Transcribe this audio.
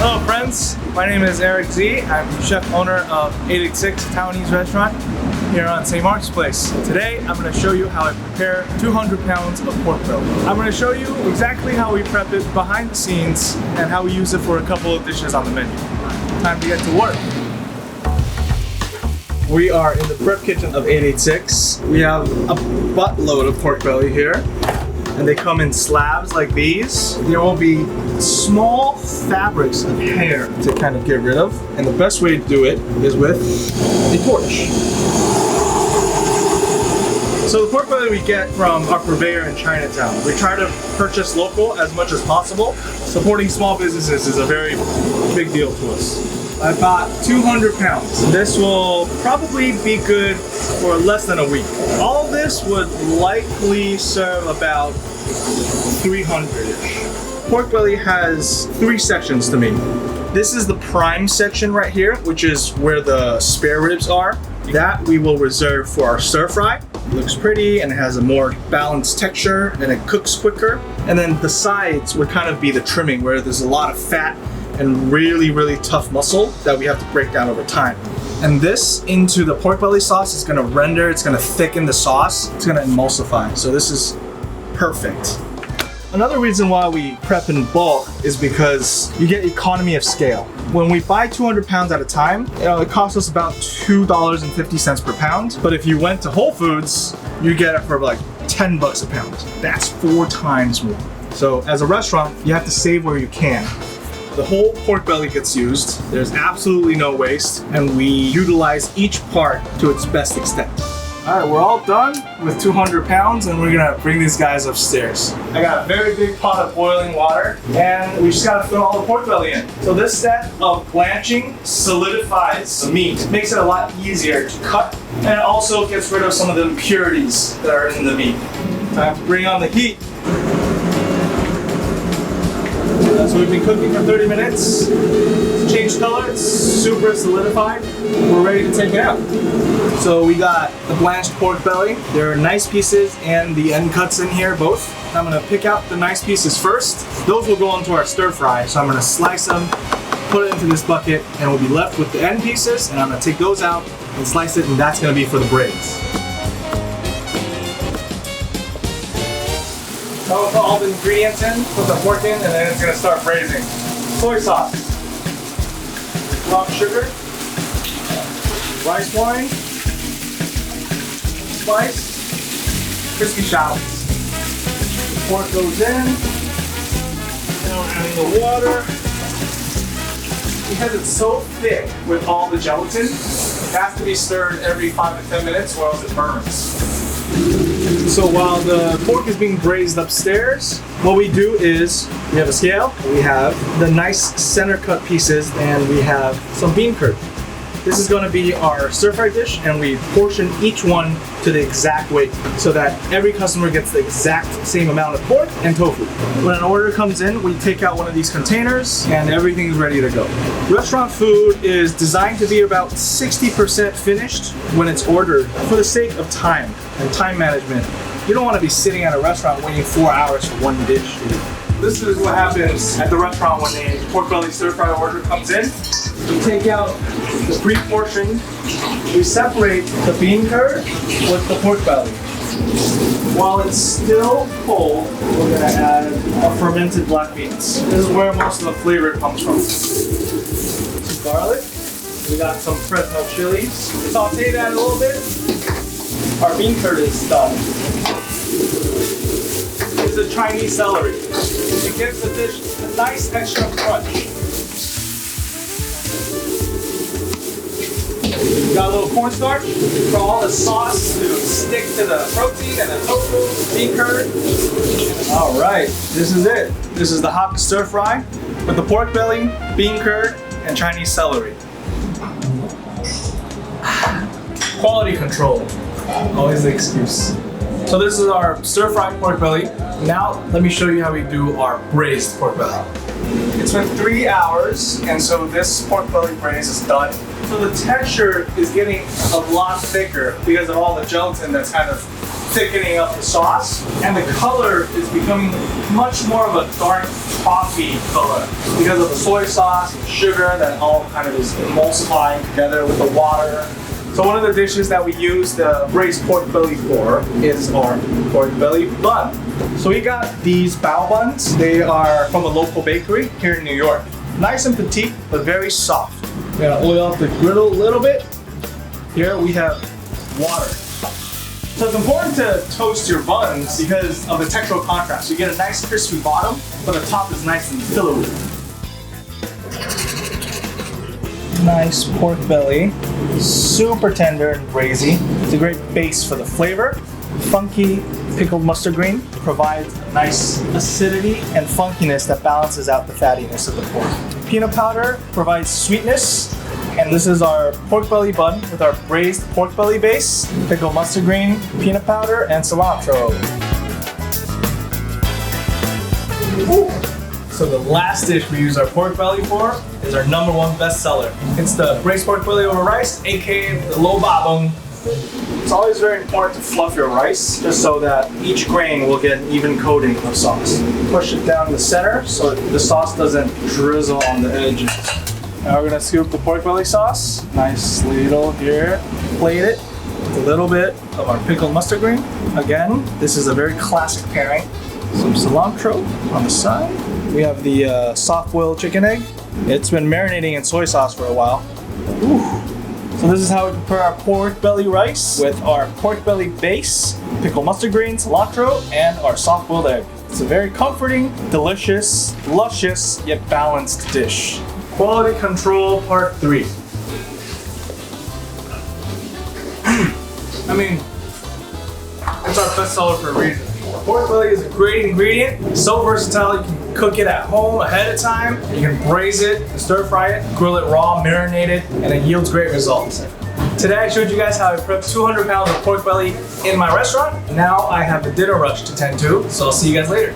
Hello friends, my name is Eric Z. I'm the chef owner of 886 Taiwanese restaurant here on St. Mark's Place. Today I'm going to show you how I prepare 200 pounds of pork belly. I'm going to show you exactly how we prep it behind the scenes and how we use it for a couple of dishes on the menu. Time to get to work. We are in the prep kitchen of 886. We have a buttload of pork belly here. And they come in slabs like these. There will be small fabrics of hair to kind of get rid of. And the best way to do it is with a torch. So the pork belly we get from our purveyor in Chinatown. We try to purchase local as much as possible. Supporting small businesses is a very big deal to us. I bought 200 pounds. This will probably be good for less than a week. All this would likely serve about 300-ish. Pork belly has 3 sections to me. This is the prime section right here, which is where the spare ribs are. That we will reserve for our stir fry. It looks pretty and it has a more balanced texture and it cooks quicker. And then the sides would kind of be the trimming where there's a lot of fat and really tough muscle that we have to break down over time. And this into the pork belly sauce is gonna render, it's gonna thicken the sauce, it's gonna emulsify. So this is perfect. Another reason why we prep in bulk is because you get economy of scale. When we buy 200 pounds at a time, it costs us about $2.50 per pound. But if you went to Whole Foods, you get it for like 10 bucks a pound. That's 4 times more. So as a restaurant, you have to save where you can. The whole pork belly gets used. There's absolutely no waste, and we utilize each part to its best extent. All right, we're all done with 200 pounds, and we're gonna bring these guys upstairs. I got a very big pot of boiling water, and we just gotta throw all the pork belly in. So this step of blanching solidifies the meat, makes it a lot easier to cut, and it also gets rid of some of the impurities that are in the meat. Time to bring on the heat. So we've been cooking for 30 minutes. It's changed color, it's super solidified. We're ready to take it out. So we got the blanched pork belly. There are nice pieces and the end cuts in here, both. I'm gonna pick out the nice pieces first. Those will go into our stir fry. So I'm gonna slice them, put it into this bucket, and we'll be left with the end pieces. And I'm gonna take those out and slice it, and that's gonna be for the braids. So we'll put all the ingredients in, put the pork in, and then it's gonna start braising. Soy sauce, brown sugar, rice wine, spice, crispy shallots. The pork goes in, now we're adding the water. Because it's so thick with all the gelatin, it has to be stirred every 5 to 10 minutes or else it burns. So while the pork is being braised upstairs, what we do is we have a scale, we have the nice center cut pieces, and we have some bean curd. This is going to be our stir fry dish, and we portion each one to the exact weight so that every customer gets the exact same amount of pork and tofu. When an order comes in, we take out one of these containers and everything is ready to go. Restaurant food is designed to be about 60% finished when it's ordered for the sake of time and time management. You don't want to be sitting at a restaurant waiting 4 hours for one dish. This is what happens at the restaurant when a pork belly stir fry order comes in. We take out the pre-portioned, we separate the bean curd with the pork belly. While it's still cold, we're gonna add our fermented black beans. This is where most of the flavor comes from. Some garlic, we got some Fresno chilies. Saute that a little bit. Our bean curd is done. This is a Chinese celery. It gives the dish a nice extra crunch. We got a little cornstarch for all the sauce to stick to the protein and the tofu, bean curd. All right, this is it. This is the hot stir fry with the pork belly, bean curd, and Chinese celery. Quality control, always the excuse. So this is our stir fry pork belly. Now let me show you how we do our braised pork belly. It's been 3 hours, and so this pork belly braise is done. So the texture is getting a lot thicker because of all the gelatin that's kind of thickening up the sauce, and the color is becoming much more of a dark coffee color because of the soy sauce and sugar that all kind of is emulsifying together with the water. So one of the dishes that we use the braised pork belly for is our pork belly bun. So we got these bao buns. They are from a local bakery here in New York. Nice and petite, but very soft. We're gonna oil up the griddle a little bit. Here we have water. So it's important to toast your buns because of the textural contrast. You get a nice crispy bottom, but the top is nice and pillowy. Nice pork belly, super tender and braisy. It's a great base for the flavor. Funky pickled mustard green provides a nice acidity and funkiness that balances out the fattiness of the pork. Peanut powder provides sweetness, and this is our pork belly bun with our braised pork belly base, pickled mustard green, peanut powder, and cilantro. Ooh. So the last dish we use our pork belly for is our #1 bestseller. It's the braised pork belly over rice, aka the lo babong. It's always very important to fluff your rice just so that each grain will get an even coating of sauce. Push it down the center so the sauce doesn't drizzle on the edges. Now we're gonna scoop the pork belly sauce. Nice ladle here. Plate it with a little bit of our pickled mustard green. Again, this is a very classic pairing. Some cilantro on the side. We have the soft-boiled chicken egg. It's been marinating in soy sauce for a while. Ooh. So this is how we prepare our pork belly rice with our pork belly base, pickled mustard green, cilantro, and our soft-boiled egg. It's a very comforting, delicious, luscious, yet balanced dish. Quality control part 3. I mean, it's our bestseller for a reason. Pork belly is a great ingredient. It's so versatile. You can cook it at home ahead of time. You can braise it, stir fry it, grill it raw, marinate it, and it yields great results. Today I showed you guys how I prepped 200 pounds of pork belly in my restaurant. Now I have a dinner rush to tend to, so I'll see you guys later.